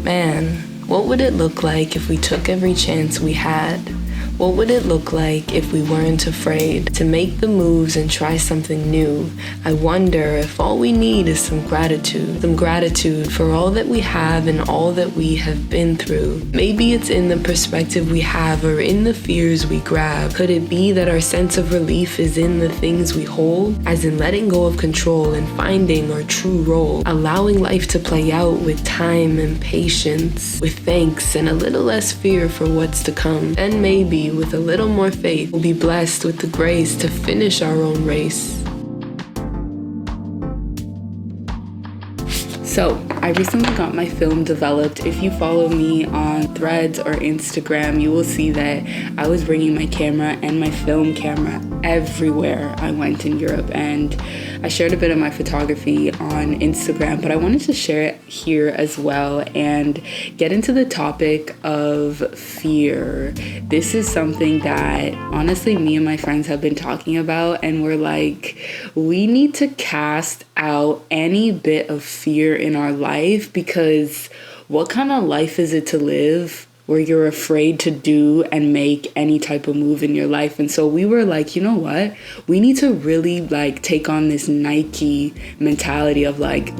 Man, what would it look like if we took every chance we had? What would it look like if we weren't afraid to make the moves and try something new? I wonder if all we need is some gratitude for all that we have and all that we have been through. Maybe it's in the perspective we have or in the fears we grab. Could it be that our sense of relief is in the things we hold, as in letting go of control and finding our true role, allowing life to play out with time and patience, with thanks and a little less fear for what's to come, and maybe with a little more faith, we'll be blessed with the grace to finish our own race. So, I recently got my film developed. If you follow me on Threads or Instagram, you will see that I was bringing my camera and my film camera everywhere I went in Europe, and I shared a bit of my photography on Instagram, but I wanted to share it here as well and get into the topic of fear. This is something that honestly me and my friends have been talking about, and we're like, we need to cast out any bit of fear in our life, because what kind of life is it to live where you're afraid to do and make any type of move in your life? And so we were like, you know what? We need to really take on this Nike mentality of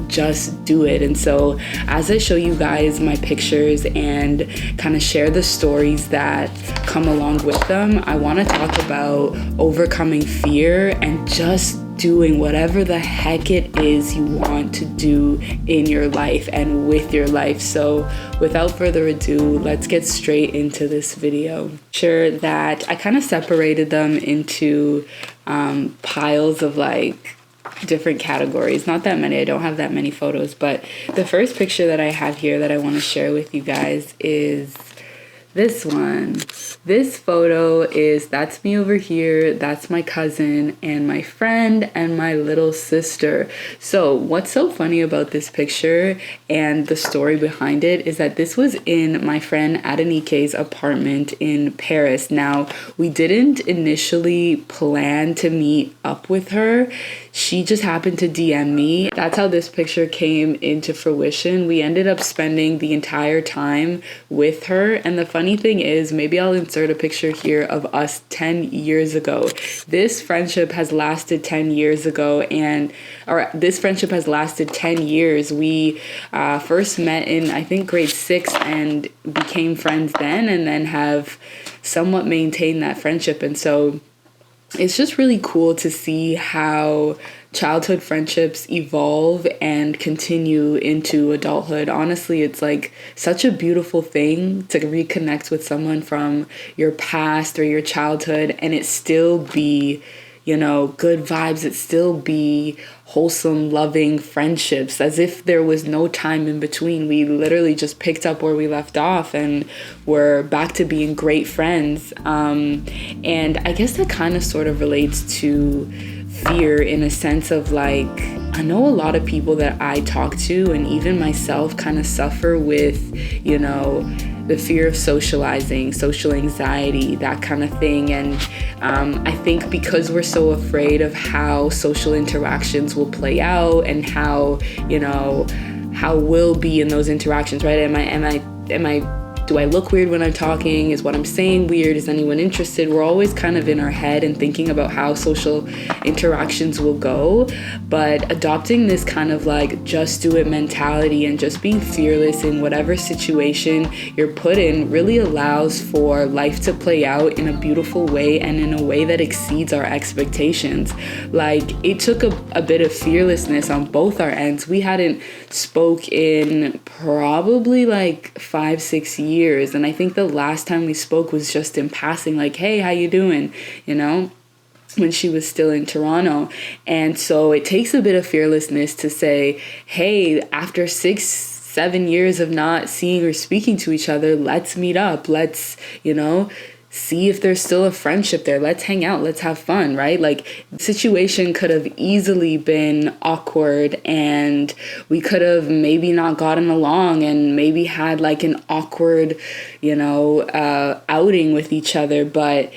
just do it. And so as I show you guys my pictures and kind of share the stories that come along with them, I want to talk about overcoming fear and just doing whatever the heck it is you want to do in your life and with your life. So without further ado, let's get straight into this video. Sure that I kind of separated them into piles of different categories. Not that many, I don't have that many photos, but the first picture that I have here that I want to share with you guys is this one. This photo that's me over here, that's my cousin and my friend and my little sister. So what's so funny about this picture and the story behind it is that this was in my friend Adenike's apartment in Paris. Now, we didn't initially plan to meet up with her. She just happened to DM me. That's how this picture came into fruition. We ended up spending the entire time with her. And the funny thing is, maybe I'll insert a picture here of us 10 years ago. This friendship has lasted 10 years this friendship has lasted 10 years. We first met in, I think, grade 6 and became friends then, and then have somewhat maintained that friendship. And so it's just really cool to see how childhood friendships evolve and continue into adulthood. Honestly, it's such a beautiful thing to reconnect with someone from your past or your childhood and it still be, good vibes. It still be wholesome, loving friendships, as if there was no time in between. We literally just picked up where we left off and we're back to being great friends. And I guess that kind of sort of relates to fear in a sense of I know a lot of people that I talk to, and even myself, kind of suffer with, the fear of socializing, social anxiety, that kind of thing. And I think because we're so afraid of how social interactions will play out and how we'll be in those interactions, right? Do I look weird when I'm talking? Is what I'm saying weird? Is anyone interested? We're always kind of in our head and thinking about how social interactions will go. But adopting this kind of just do it mentality and just being fearless in whatever situation you're put in really allows for life to play out in a beautiful way and in a way that exceeds our expectations. It took a bit of fearlessness on both our ends. We hadn't spoke in probably 5-6 years, and I think the last time we spoke was just in passing, hey, how you doing, when she was still in Toronto. And so it takes a bit of fearlessness to say, hey, after 6-7 years of not seeing or speaking to each other, let's meet up, let's see if there's still a friendship there. Let's hang out. Let's have fun, right? The situation could have easily been awkward and we could have maybe not gotten along and maybe had an awkward, outing with each other. But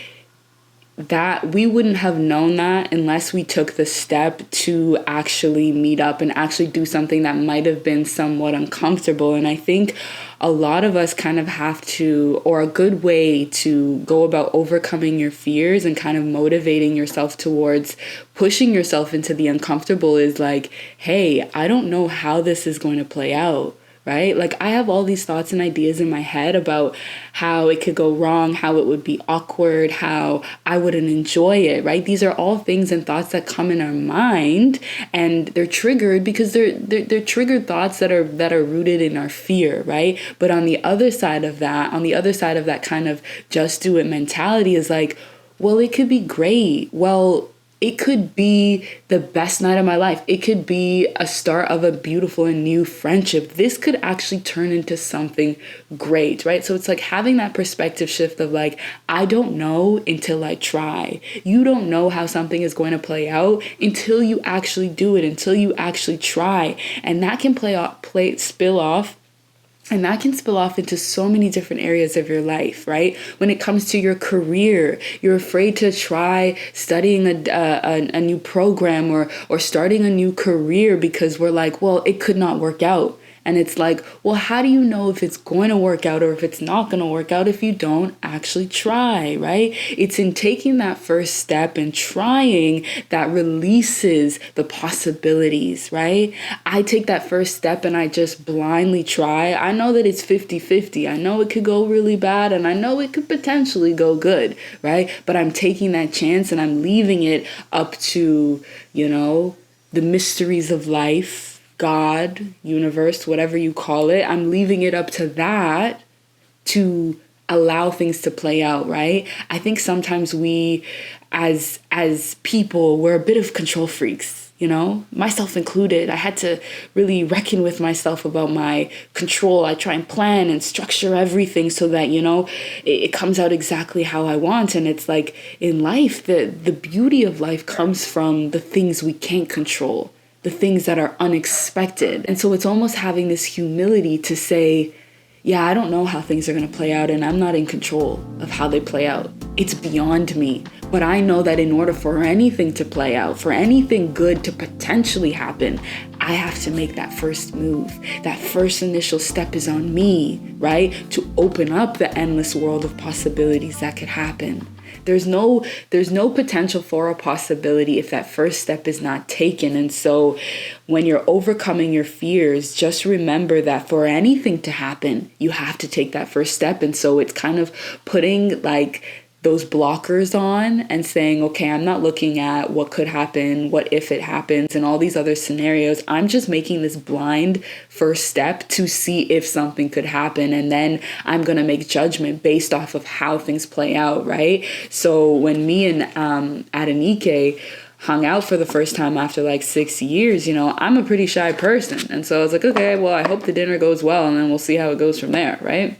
that we wouldn't have known that unless we took the step to actually meet up and actually do something that might have been somewhat uncomfortable. And I think a lot of us kind of have to, or a good way to go about overcoming your fears and kind of motivating yourself towards pushing yourself into the uncomfortable is like, hey, I don't know how this is going to play out. Right? Like, I have all these thoughts and ideas in my head about how it could go wrong, how it would be awkward, how I wouldn't enjoy it, right? These are all things and thoughts that come in our mind, and they're triggered because they're triggered thoughts that are rooted in our fear, right? But on the other side of that kind of just do it mentality is like, well, it could be great. Well, it could be the best night of my life. It could be a start of a beautiful and new friendship. This could actually turn into something great, right? So it's like having that perspective shift of like, I don't know until I try. You don't know how something is going to play out until you actually do it, until you actually try. And that can spill off. And that can spill off into so many different areas of your life, right? When it comes to your career, you're afraid to try studying a new program or starting a new career because we're like, well, it could not work out. And it's like, well, how do you know if it's going to work out or if it's not going to work out if you don't actually try, right? It's in taking that first step and trying that releases the possibilities, right? I take that first step and I just blindly try. I know that it's 50-50. I know it could go really bad and I know it could potentially go good, right? But I'm taking that chance and I'm leaving it up to, the mysteries of life, God, universe, whatever you call it. I'm leaving it up to that to allow things to play out, right? I think sometimes we, as people, we're a bit of control freaks, myself included. I had to really reckon with myself about my control. I try and plan and structure everything so that, it comes out exactly how I want. And it's like in life, the beauty of life comes from the things we can't control, the things that are unexpected. And so it's almost having this humility to say, yeah, I don't know how things are going to play out and I'm not in control of how they play out. It's beyond me. But I know that in order for anything to play out, for anything good to potentially happen, I have to make that first move. That first initial step is on me, right? To open up the endless world of possibilities that could happen. There's no potential for a possibility if that first step is not taken. And so when you're overcoming your fears, just remember that for anything to happen, you have to take that first step. And so it's kind of putting like those blockers on and saying, okay, I'm not looking at what could happen, what if it happens, and all these other scenarios. I'm just making this blind first step to see if something could happen. And then I'm going to make judgment based off of how things play out, right? So when me and Adenike hung out for the first time after like 6 years, I'm a pretty shy person. And so I was like, okay, well, I hope the dinner goes well and then we'll see how it goes from there, right?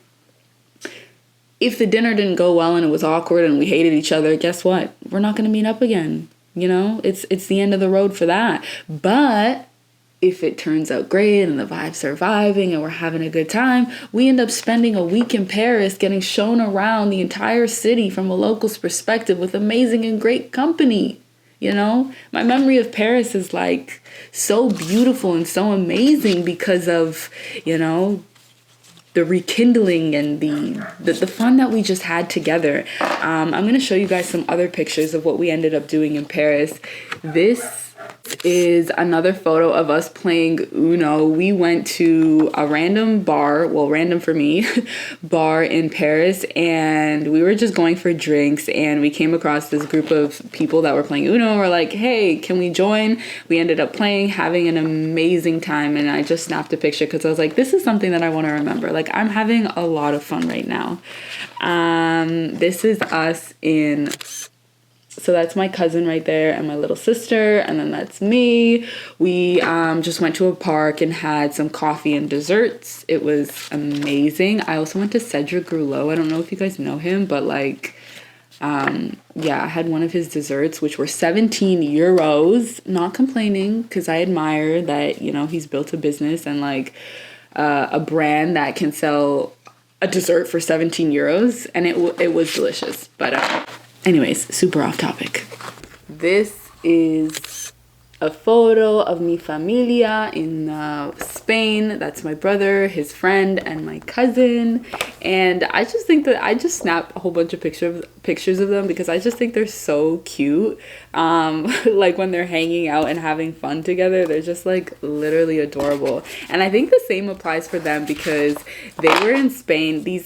If the dinner didn't go well and it was awkward and we hated each other, guess what? We're not going to meet up again. It's the end of the road for that. But if it turns out great and the vibes are vibing and we're having a good time, we end up spending a week in Paris getting shown around the entire city from a local's perspective with amazing and great company. My memory of Paris is like so beautiful and so amazing because of, the rekindling and the fun that we just had together. I'm going to show you guys some other pictures of what we ended up doing in Paris. This is another photo of us playing Uno. We went to a random bar, well, random for me, bar in Paris, and we were just going for drinks, and we came across this group of people that were playing Uno. We're like, hey, can we join? We ended up playing, having an amazing time, and I just snapped a picture because I was like, this is something that I want to remember. Like, I'm having a lot of fun right now. This is us in... So that's my cousin right there and my little sister, and then that's me. We just went to a park and had some coffee and desserts. It was amazing. I also went to Cedric Groulot. I don't know if you guys know him, but like, I had one of his desserts, which were 17 euros. Not complaining, because I admire that, he's built a business and like a brand that can sell a dessert for 17 euros, and it was delicious. But Anyways, super off topic. This is a photo of mi familia in Spain. That's my brother, his friend, and my cousin. And I just think that I just snapped a whole bunch of pictures of them because I just think they're so cute. Like when they're hanging out and having fun together, they're just like literally adorable. And I think the same applies for them because they were in Spain.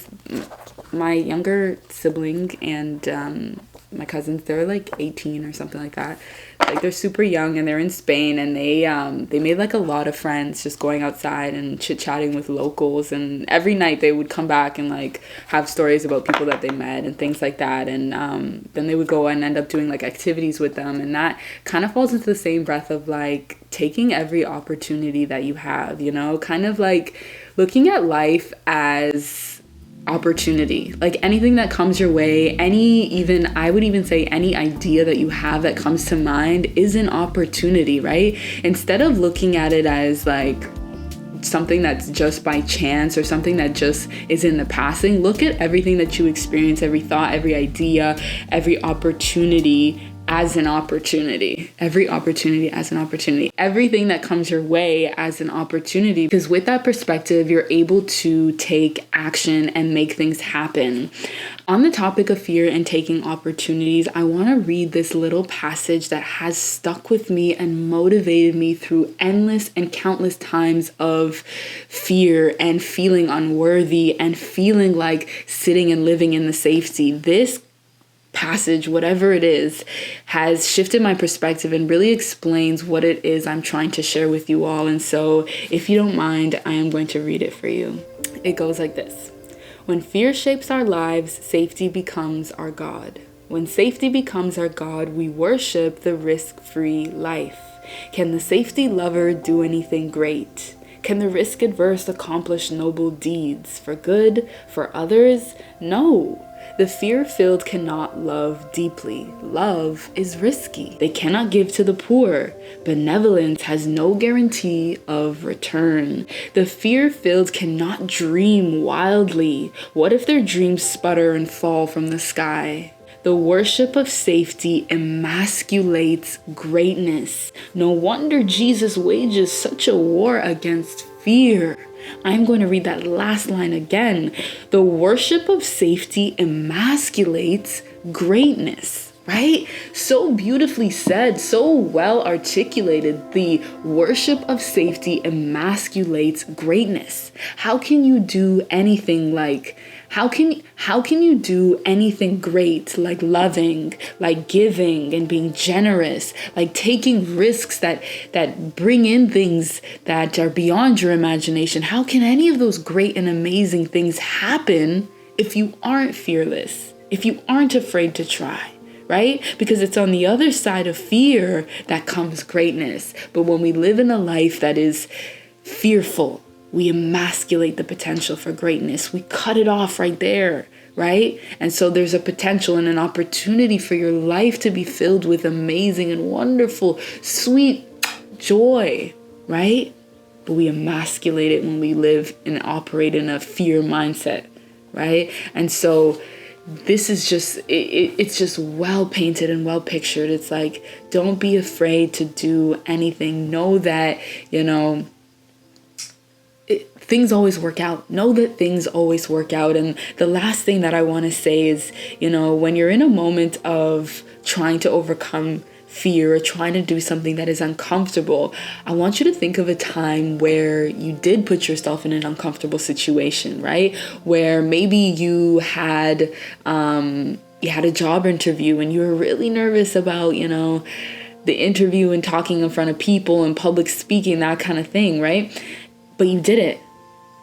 My younger sibling and my cousins, they're like 18 or something like that. Like they're super young and they're in Spain, and they made like a lot of friends just going outside and chit-chatting with locals, and every night they would come back and like have stories about people that they met and things like that. And then they would go and end up doing like activities with them, and that kind of falls into the same breath of like taking every opportunity that you have, you know, kind of like looking at life as opportunity. Like anything that comes your way, I would even say any idea that you have that comes to mind is an opportunity, right? Instead of looking at it as like something that's just by chance or something that just is in the passing, look at everything that you experience, every thought, every idea, every opportunity as an opportunity. Every opportunity as an opportunity. Everything that comes your way as an opportunity. Because with that perspective, you're able to take action and make things happen. On the topic of fear and taking opportunities, I want to read this little passage that has stuck with me and motivated me through endless and countless times of fear and feeling unworthy and feeling like sitting and living in the safety. This passage, whatever it is, has shifted my perspective and really explains what it is I'm trying to share with you all. And so if you don't mind, I am going to read it for you. It goes like this. When fear shapes our lives, safety becomes our God. When safety becomes our God, we worship the risk-free life. Can the safety lover do anything great? Can the risk-averse accomplish noble deeds for good, for others? No. The fear-filled cannot love deeply. Love is risky. They cannot give to the poor. Benevolence has no guarantee of return. The fear-filled cannot dream wildly. What if their dreams sputter and fall from the sky? The worship of safety emasculates greatness. No wonder Jesus wages such a war against fear. I'm going to read that last line again. The worship of safety emasculates greatness, right? So beautifully said, so well articulated. The worship of safety emasculates greatness. How can you do anything how can you do anything great like loving, like giving and being generous, like taking risks that bring in things that are beyond your imagination? How can any of those great and amazing things happen if you aren't fearless, if you aren't afraid to try? Right? Because it's on the other side of fear that comes greatness. But when we live in a life that is fearful, we emasculate the potential for greatness. We cut it off right there, right? And so there's a potential and an opportunity for your life to be filled with amazing and wonderful, sweet joy, right? But we emasculate it when we live and operate in a fear mindset, right? And so this is just, it's just well painted and well pictured. It's like, don't be afraid to do anything. Know that, things always work out. Know that things always work out. And the last thing that I want to say is, when you're in a moment of trying to overcome fear or trying to do something that is uncomfortable, I want you to think of a time where you did put yourself in an uncomfortable situation, right? Where maybe you had a job interview and you were really nervous about, the interview and talking in front of people and public speaking, that kind of thing, right? But you did it.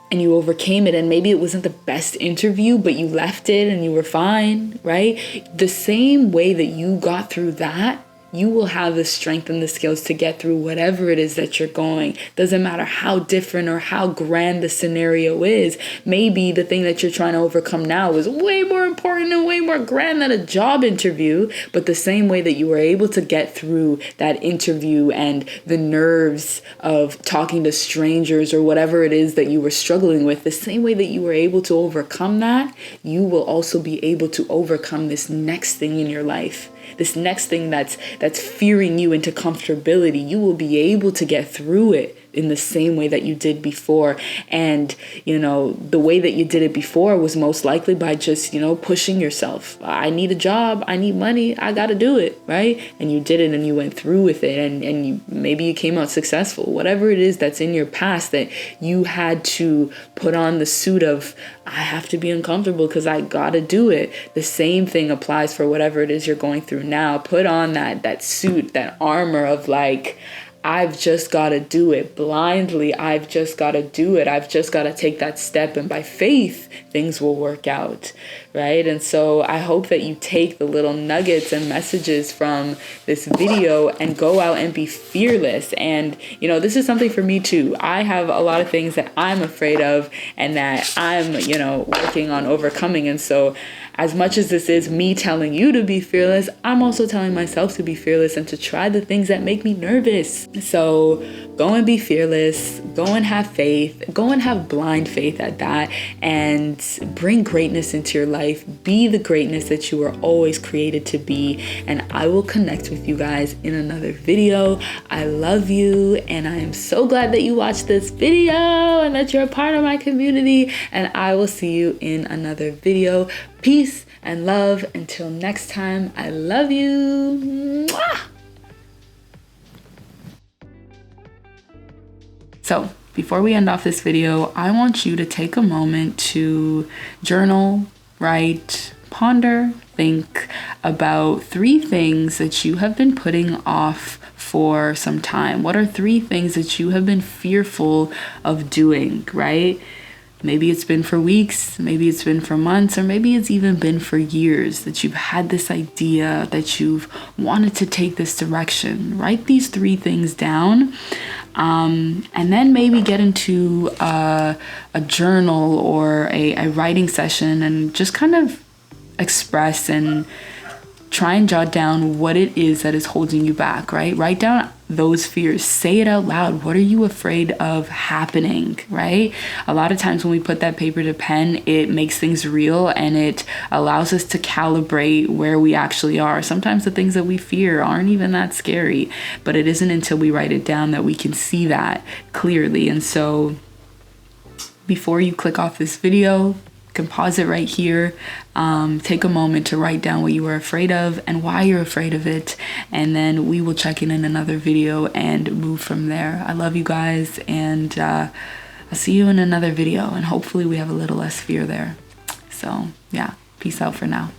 And you overcame it, and maybe it wasn't the best interview, but you left it and you were fine, right? The same way that you got through that, you will have the strength and the skills to get through whatever it is that you're going. Doesn't matter how different or how grand the scenario is. Maybe the thing that you're trying to overcome now is way more important and way more grand than a job interview, but the same way that you were able to get through that interview and the nerves of talking to strangers or whatever it is that you were struggling with, the same way that you were able to overcome that, you will also be able to overcome this next thing in your life. This next thing that's fearing you into comfortability. You will be able to get through it in the same way that you did before. And, the way that you did it before was most likely by just, pushing yourself. I need a job. I need money. I got to do it. Right. And you did it and you went through with it and maybe you came out successful. Whatever it is that's in your past that you had to put on the suit of, I have to be uncomfortable because I got to do it. The same thing applies for whatever it is you're going through now. Put on that suit, that armor of like, I've just got to do it blindly. I've just got to do it. I've just got to take that step. And by faith, things will work out, right? And so I hope that you take the little nuggets and messages from this video and go out and be fearless. And, this is something for me too. I have a lot of things that I'm afraid of and that I'm, working on overcoming. And so as much as this is me telling you to be fearless, I'm also telling myself to be fearless and to try the things that make me nervous. So go and be fearless, go and have faith, go and have blind faith at that, and bring greatness into your life. Be the greatness that you were always created to be. And I will connect with you guys in another video. I love you, and I am so glad that you watched this video and that you're a part of my community. And I will see you in another video. Peace and love. Until next time, I love you. Mwah! So before we end off this video, I want you to take a moment to journal, write, ponder, think about 3 things that you have been putting off for some time. What are 3 things that you have been fearful of doing, right? Maybe it's been for weeks, maybe it's been for months, or maybe it's even been for years that you've had this idea, that you've wanted to take this direction. Write these 3 things down, and then maybe get into a journal or a writing session and just kind of express and try and jot down what it is that is holding you back, right? Write down those fears. Say it out loud. What are you afraid of happening, right? A lot of times when we put that paper to pen, it makes things real and it allows us to calibrate where we actually are. Sometimes the things that we fear aren't even that scary, but it isn't until we write it down that we can see that clearly. And so before you click off this video, you can pause it right here. Take a moment to write down what you were afraid of and why you're afraid of it. And then we will check in another video and move from there. I love you guys, and I'll see you in another video. And hopefully we have a little less fear there. So yeah, peace out for now.